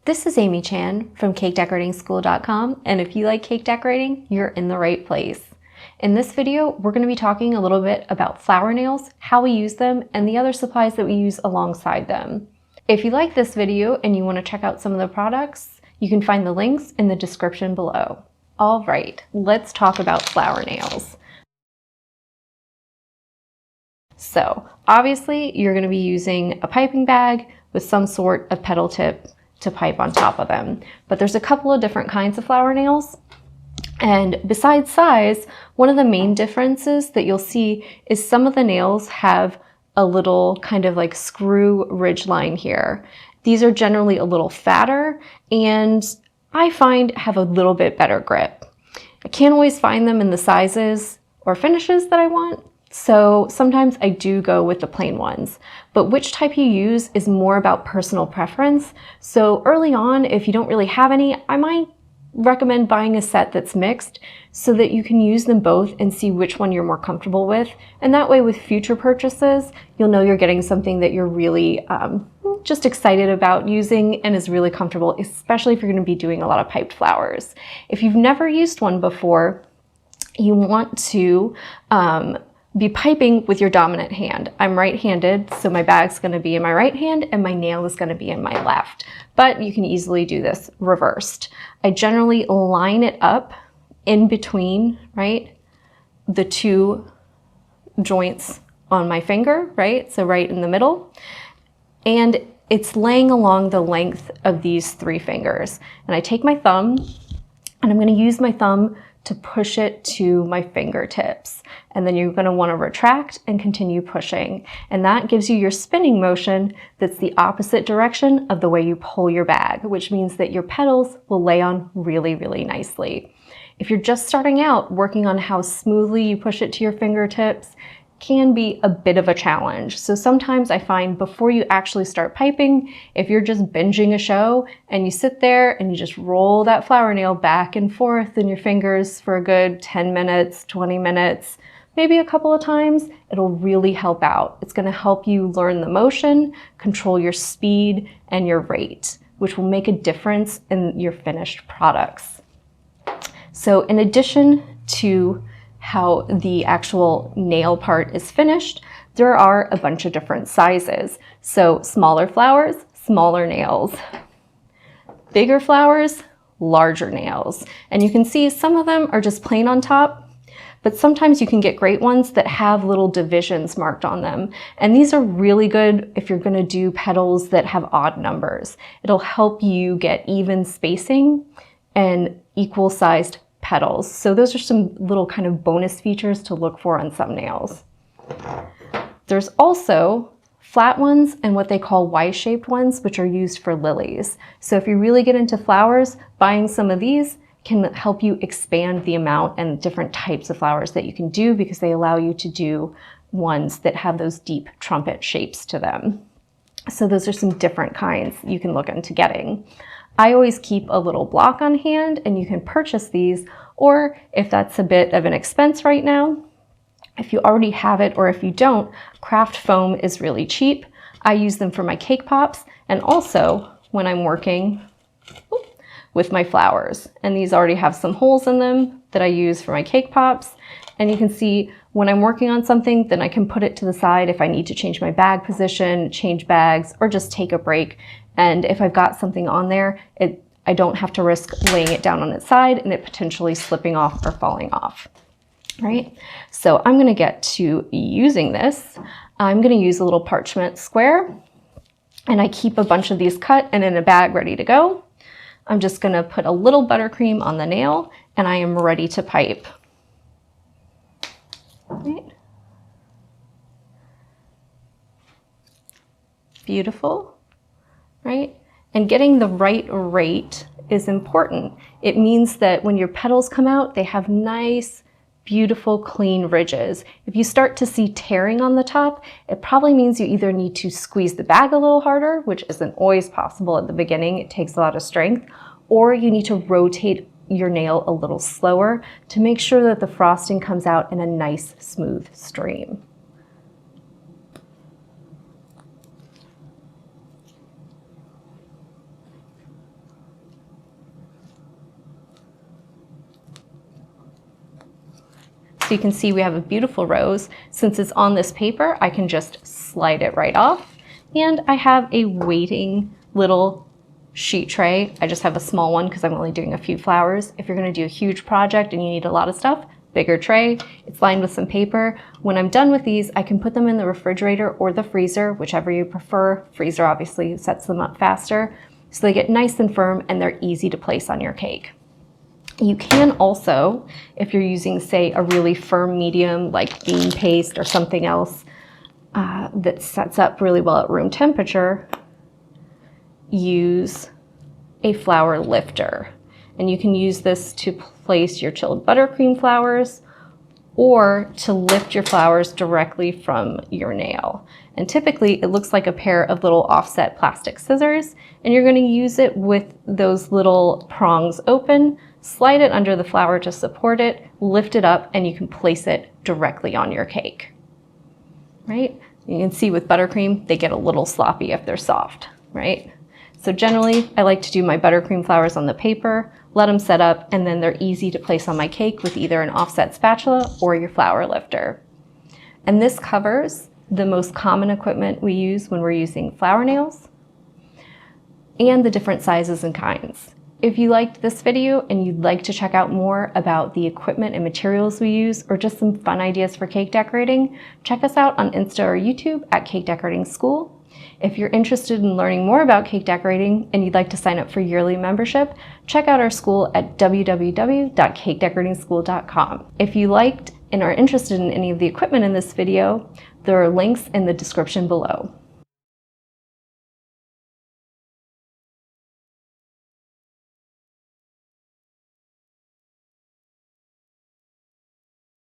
This is Amy Chan from CakeDecoratingSchool.com, and if you like cake decorating, you're in the right place. In this video, we're going to be talking a little bit about flower nails, how we use them, and the other supplies that we use alongside them. If you like this video and you want to check out some of the products, you can find the links in the description below. All right, let's talk about flower nails. So, obviously, you're going to be using a piping bag with some sort of petal tip to pipe on top of them. But there's a couple of different kinds of flower nails. And besides size, one of the main differences that you'll see is some of the nails have a little kind of like screw ridge line here. These are generally a little fatter and I find have a little bit better grip. I can't always find them in the sizes or finishes that I want, so sometimes I do go with the plain ones. But which type you use is more about personal preference. So early on, if you don't really have any, I might recommend buying a set that's mixed so that you can use them both and see which one you're more comfortable with. And that way with future purchases, you'll know you're getting something that you're really just excited about using and is really comfortable, especially if you're going to be doing a lot of piped flowers. If you've never used one before, you want to be piping with your dominant hand. I'm right-handed, so my bag's going to be in my right hand and my nail is going to be in my left. But you can easily do this reversed. I generally line it up in between, right, the two joints on my finger, right? So right in the middle. And it's laying along the length of these three fingers. And I take my thumb and I'm going to use my thumb to push it to my fingertips. And then you're going to want to retract and continue pushing. And that gives you your spinning motion that's the opposite direction of the way you pull your bag, which means that your petals will lay on really, really nicely. If you're just starting out, working on how smoothly you push it to your fingertips can be a bit of a challenge. So sometimes I find before you actually start piping, if you're just binging a show and you sit there and you just roll that flower nail back and forth in your fingers for a good 10 minutes, 20 minutes, maybe a couple of times, it'll really help out. It's going to help you learn the motion, control your speed and your rate, which will make a difference in your finished products. So in addition to how the actual nail part is finished, there are a bunch of different sizes. So smaller flowers, smaller nails. Bigger flowers, larger nails. And you can see some of them are just plain on top, but sometimes you can get great ones that have little divisions marked on them. And these are really good if you're gonna do petals that have odd numbers. It'll help you get even spacing and equal sized petals. So those are some little kind of bonus features to look for on some nails. There's also flat ones and what they call Y-shaped ones, which are used for lilies. So if you really get into flowers, buying some of these can help you expand the amount and different types of flowers that you can do because they allow you to do ones that have those deep trumpet shapes to them. So those are some different kinds you can look into getting. I always keep a little block on hand and you can purchase these, or if that's a bit of an expense right now, if you already have it or if you don't, craft foam is really cheap. I use them for my cake pops and also when I'm working with my flowers. And these already have some holes in them that I use for my cake pops. And you can see when I'm working on something, then I can put it to the side if I need to change my bag position, change bags, or just take a break. And if I've got something on there, I don't have to risk laying it down on its side and it potentially slipping off or falling off, right? So I'm gonna get to using this. I'm gonna use a little parchment square and I keep a bunch of these cut and in a bag ready to go. I'm just gonna put a little buttercream on the nail and I am ready to pipe. Right. Beautiful. Right? And getting the right rate is important. It means that when your petals come out, they have nice, beautiful, clean ridges. If you start to see tearing on the top, it probably means you either need to squeeze the bag a little harder, which isn't always possible at the beginning, it takes a lot of strength, or you need to rotate your nail a little slower to make sure that the frosting comes out in a nice, smooth stream. So you can see we have a beautiful rose. Since it's on this paper, I can just slide it right off. And I have a waiting little sheet tray. I just have a small one because I'm only doing a few flowers. If you're going to do a huge project and you need a lot of stuff, bigger tray. It's lined with some paper. When I'm done with these, I can put them in the refrigerator or the freezer, whichever you prefer. Freezer obviously sets them up faster, so they get nice and firm and they're easy to place on your cake. You can also, if you're using, say, a really firm medium like bean paste or something else that sets up really well at room temperature, use a flower lifter. And you can use this to place your chilled buttercream flowers or to lift your flowers directly from your nail. And typically it looks like a pair of little offset plastic scissors, and you're going to use it with those little prongs open, slide it under the flower to support it, lift it up, and you can place it directly on your cake. Right? You can see with buttercream, they get a little sloppy if they're soft, right? So generally, I like to do my buttercream flowers on the paper, let them set up, and then they're easy to place on my cake with either an offset spatula or your flower lifter. And this covers the most common equipment we use when we're using flower nails and the different sizes and kinds. If you liked this video and you'd like to check out more about the equipment and materials we use, or just some fun ideas for cake decorating, check us out on Insta or YouTube at Cake Decorating School. If you're interested in learning more about cake decorating and you'd like to sign up for yearly membership, check out our school at www.cakedecoratingschool.com. If you liked and are interested in any of the equipment in this video, there are links in the description below.